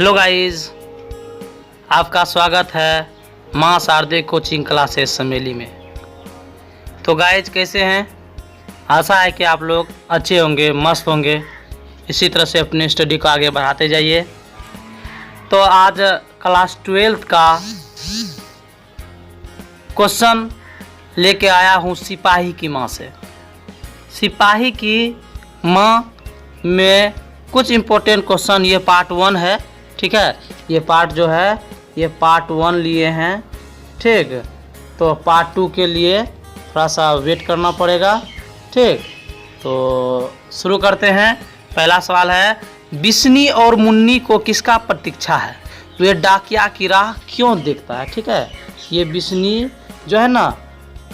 Hello guys, आपका स्वागत है माँ शारदे कोचिंग क्लासेस समेली में। तो गाइस कैसे हैं? आशा है कि आप लोग अच्छे होंगे, मस्त होंगे। इसी तरह से अपने स्टडी को आगे बढ़ाते जाइए। तो आज क्लास 12th का क्वेश्चन लेके आया हूँ सिपाही की माँ से। सिपाही की माँ में कुछ इम्पोर्टेंट क्वेश्चन, ये पार्ट 1 है, ठीक है। ये पार्ट जो है ये पार्ट 1 लिए हैं, ठीक। तो पार्ट 2 के लिए थोड़ा सा वेट करना पड़ेगा, ठीक। तो शुरू करते हैं। पहला सवाल है, बिस्नी और मुन्नी को किसका प्रतीक्षा है? तो ये डाकिया की राह क्यों देखता है, ठीक है। ये बिस्नी जो है ना,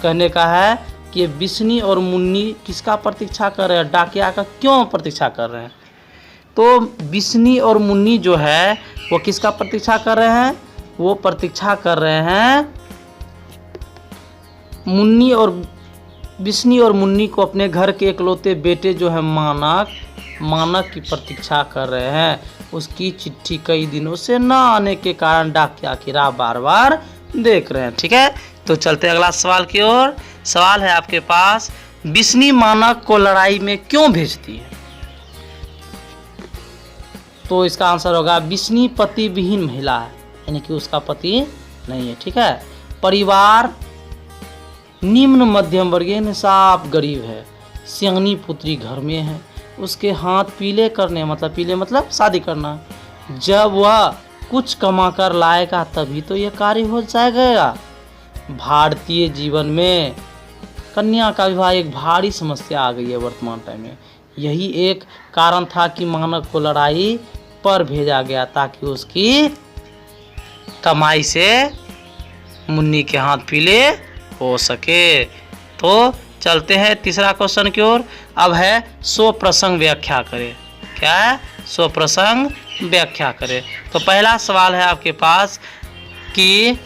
कहने का है कि बिस्नी और मुन्नी किसका प्रतीक्षा कर रहे हैं, डाकिया का क्यों प्रतीक्षा कर रहे हैं। तो बिस्नी और मुन्नी जो है वो किसका प्रतीक्षा कर रहे हैं? वो प्रतीक्षा कर रहे हैं बिस्नी और मुन्नी को अपने घर के इकलौते बेटे जो है मानक की प्रतीक्षा कर रहे हैं। उसकी चिट्ठी कई दिनों से न आने के कारण डाकिया की राह बार बार देख रहे हैं, ठीक है। तो चलते हैं अगला सवाल की ओर। सवाल है आपके पास, बिस्नी मानक को लड़ाई में क्यों भेजती है? तो इसका आंसर होगा, बिस्नी पति विहीन महिला है, यानी कि उसका पति नहीं है, ठीक है। परिवार निम्न मध्यम वर्गीय निसाब गरीब है। सिंगनी पुत्री घर में है, उसके हाथ पीले करने, मतलब पीले मतलब शादी करना। जब वह कुछ कमा कर लाएगा तभी तो यह कार्य हो जाएगा। भारतीय जीवन में कन्या का विवाह एक भारी समस्या आ गई है वर्तमान टाइम में। यही एक कारण था कि मानक को लड़ाई पर भेजा गया, ताकि उसकी कमाई से मुन्नी के हाथ पीले हो सके। तो चलते हैं तीसरा क्वेश्चन की ओर। अब है सो प्रसंग व्याख्या करें। क्या है? सो प्रसंग व्याख्या करें। तो पहला सवाल है आपके पास कि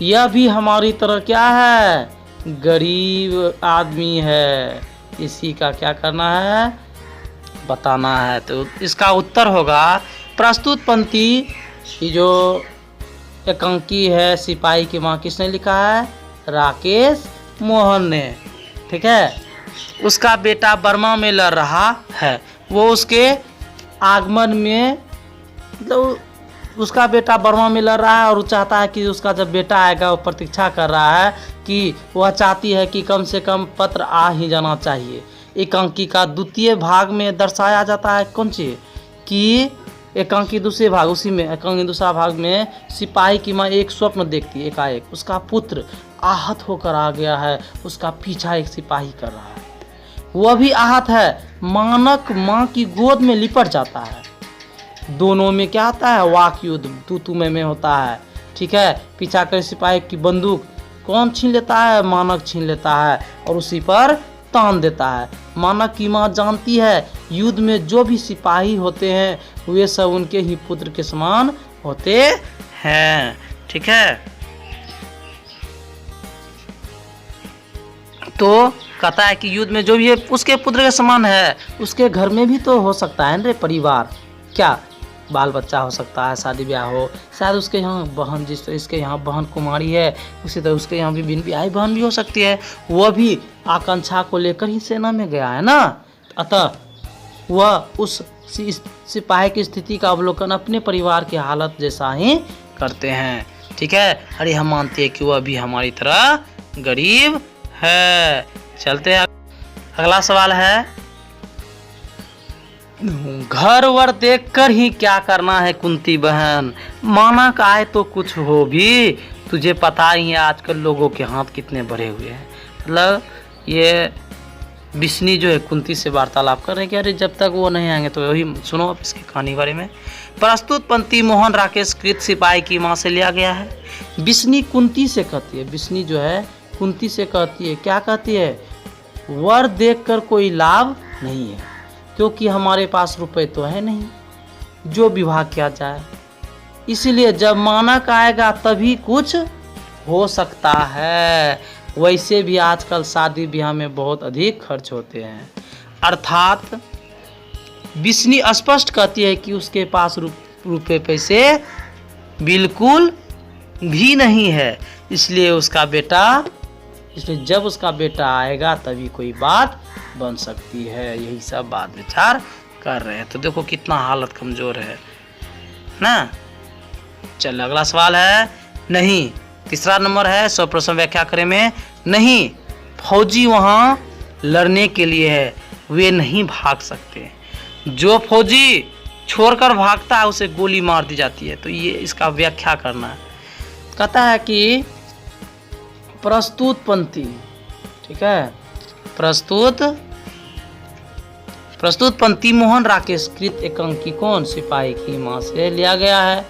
यह भी हमारी तरह क्या है, गरीब आदमी है, इसी का क्या करना है, बताना है। तो इसका उत्तर होगा, प्रस्तुत पंक्ति की जो एकांकी है सिपाही की माँ, किसने लिखा है? राकेश मोहन ने, ठीक है। उसका बेटा बर्मा में लड़ रहा है, वो उसके आगमन में, मतलब उसका बेटा बर्मा में लड़ रहा है और वो चाहता है कि उसका जब बेटा आएगा, वो प्रतीक्षा कर रहा है कि वह चाहती है कि कम से कम पत्र आ ही जाना चाहिए। एकांकी का द्वितीय भाग में दर्शाया जाता है कौन चीज कि एकांकी दूसरे भाग, उसी में एकांकी दूसरा भाग में सिपाही की माँ एक स्वप्न देखती है। एकाएक उसका पुत्र आहत होकर आ गया है, उसका पीछा एक सिपाही कर रहा है। वह भी आहत है, मानक माँ की गोद में लिपट जाता है। दोनों में क्या होता है? वाक युद्ध तू में होता है, ठीक है। पीछा कर सिपाही की बंदूक कौन छीन लेता है? मानक छीन लेता है और उसी पर तान देता है। मानक की माँ जानती है युद्ध में जो भी सिपाही होते हैं वे सब उनके ही पुत्र के समान होते हैं, ठीक है। तो कहता है कि युद्ध में जो भी है उसके पुत्र के समान है। उसके घर में भी तो हो सकता है ना परिवार, क्या बाल बच्चा हो सकता है, शादी ब्याह हो, शायद उसके यहाँ बहन, जिस तरह इसके यहाँ बहन कुमारी है उसी तरह उसके यहाँ भी बिन ब्याही बहन भी हो सकती है। वह भी आकांक्षा को लेकर ही सेना में गया है ना, अतः वह उस सिपाही की स्थिति का अवलोकन अपने परिवार की हालत जैसा ही करते हैं, ठीक है। अरे हम मानते हैं कि वह भी हमारी तरह गरीब है। चलते हैं, अगला सवाल है, घर वर देखकर ही क्या करना है कुंती बहन, मानक आए तो कुछ हो भी, तुझे पता ही है आजकल लोगों के हाथ कितने भरे हुए हैं। मतलब ये बिस्नी जो है कुंती से वार्तालाप कर रहे हैं कि अरे जब तक वो नहीं आएंगे तो वही सुनो अब इसकी कहानी बारे में। प्रस्तुत पंक्ति मोहन राकेश कृत सिपाही की माँ से लिया गया है। बिस्नी कुंती से कहती है, बिस्नी जो है कुंती से कहती है, क्या कहती है? वर देखकर कोई लाभ नहीं है, क्योंकि हमारे पास रुपए तो है नहीं जो विवाह किया जाए। इसीलिए जब मानक आएगा तभी कुछ हो सकता है। वैसे भी आजकल शादी ब्याह में बहुत अधिक खर्च होते हैं। अर्थात बिस्नी स्पष्ट कहती है कि उसके पास रुपए पैसे बिल्कुल भी नहीं है। इसलिए जब उसका बेटा आएगा तभी कोई बात बन सकती है। यही सब बात विचार कर रहे हैं। तो देखो कितना हालत कमजोर है ना। चलो अगला सवाल है नहीं। तीसरा नंबर है सौ प्रश्न व्याख्या करें में नहीं। फौजी वहां लड़ने के लिए है, वे नहीं भाग सकते। जो फौजी छोड़कर भागता है उसे गोली मार दी जाती है। तो ये इसका व्याख्या करना है। कहता है कि प्रस्तुत पंक्ति, ठीक है, प्रस्तुत पंक्ति मोहन राकेश कृत एकांकी कौन सिपाही की मां से लिया गया है।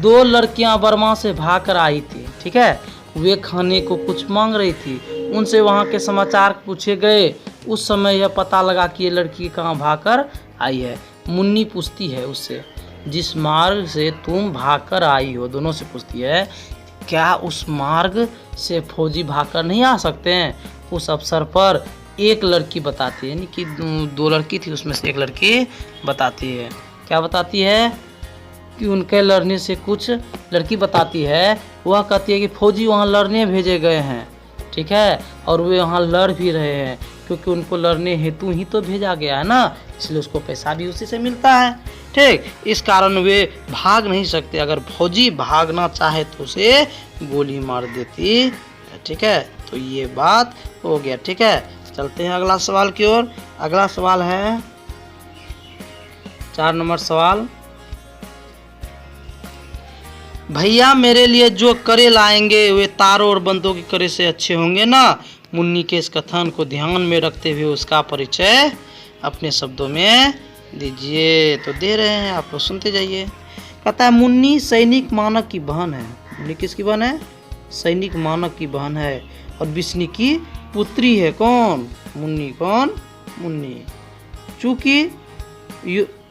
दो लड़कियां बर्मा से भागकर आई थी, ठीक है, वे खाने को कुछ मांग रही थी। उनसे वहां के समाचार पूछे गए। उस समय यह पता लगा कि ये लड़की कहाँ भागकर आई है। मुन्नी पूछती है उससे, जिस मार्ग से तुम भागकर आई हो, दोनों से पूछती है, क्या उस मार्ग से फौजी भागकर नहीं आ सकते हैं। उस अवसर पर एक लड़की बताती है, यानी कि दो लड़की थी, उसमें से एक लड़की बताती है, क्या बताती है कि उनके लड़ने से कुछ लड़की बताती है, वह कहती है कि फौजी वहाँ लड़ने भेजे गए हैं, ठीक है, और वे वहाँ लड़ भी रहे हैं क्योंकि उनको लड़ने हेतु ही तो भेजा गया है ना, इसलिए उसको पैसा भी उसी से मिलता है, ठीक। इस कारण वे भाग नहीं सकते। अगर फौजी भागना चाहे तो उसे गोली मार देती, ठीक है। तो ये बात हो गया, ठीक है। चलते हैं अगला सवाल की ओर। अगला सवाल है 4 नंबर सवाल। भैया मेरे लिए जो करे लाएंगे वे तारों और बंदों की करे से अच्छे होंगे ना। मुन्नी के इस कथन को ध्यान में रखते हुए उसका परिचय अपने शब्दों में दीजिए। तो दे रहे हैं, आप लोग सुनते जाइए। कहता है मुन्नी सैनिक मानक की बहन है। मुन्नी किसकी बहन है? सैनिक मानक की बहन है और बिस्नी की पुत्री है। कौन? मुन्नी। कौन? मुन्नी। चूंकि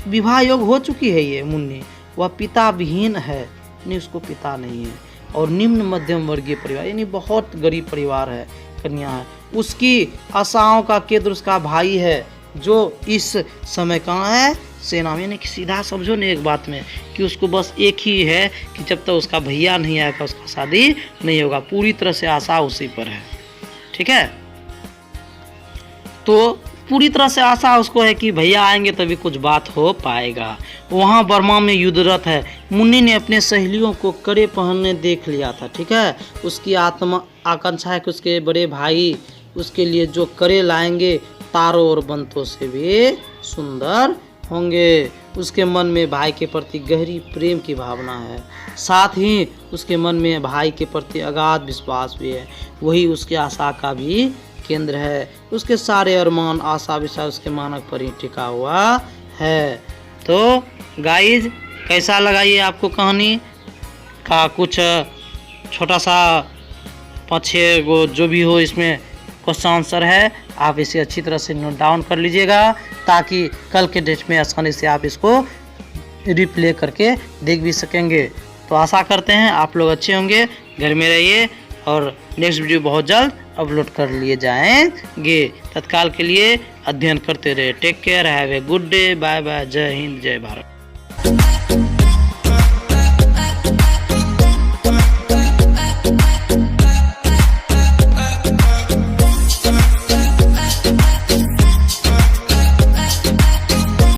विवाह योग हो चुकी है ये मुन्नी, वह पिता विहीन है, यानी उसको पिता नहीं है, और निम्न मध्यम वर्गीय परिवार, यानी बहुत गरीब परिवार है, कन्या है। उसकी आशाओं का केंद्र उसका भाई है जो इस समय कहाँ है? सेना में। यानी कि सीधा समझो ना एक बात में कि उसको बस एक ही है कि जब तक उसका भैया नहीं आएगा उसका शादी नहीं होगा। पूरी तरह से आशा उसी पर है, ठीक है। तो पूरी तरह से आशा उसको है कि भैया आएंगे तभी कुछ बात हो पाएगा। वहाँ बर्मा में युद्धरत है। मुन्नी ने अपने सहेलियों को कड़े पहनने देख लिया था, ठीक है। उसकी आकांक्षा है कि उसके बड़े भाई उसके लिए जो कड़े लाएंगे तारों और बंतों से भी सुंदर होंगे। उसके मन में भाई के प्रति गहरी प्रेम की भावना है, साथ ही उसके मन में भाई के प्रति अगाध विश्वास भी है। वही उसके आशा का भी केंद्र है। उसके सारे अरमान आशा विश्वास उसके मानक पर ही टिका हुआ है। तो गाइज कैसा लगा ये आपको कहानी का? कुछ छोटा सा 5-6 गो जो भी हो इसमें क्वेश्चन आंसर है, आप इसे अच्छी तरह से नोट डाउन कर लीजिएगा ताकि कल के डेट में आसानी से आप इसको रिप्ले करके देख भी सकेंगे। तो आशा करते हैं आप लोग अच्छे होंगे, घर में रहिए और नेक्स्ट वीडियो बहुत जल्द अपलोड कर लिए जाएंगे। तत्काल के लिए अध्ययन करते रहे। Take care, have a good day, bye bye, जय हिंद, जय भारत।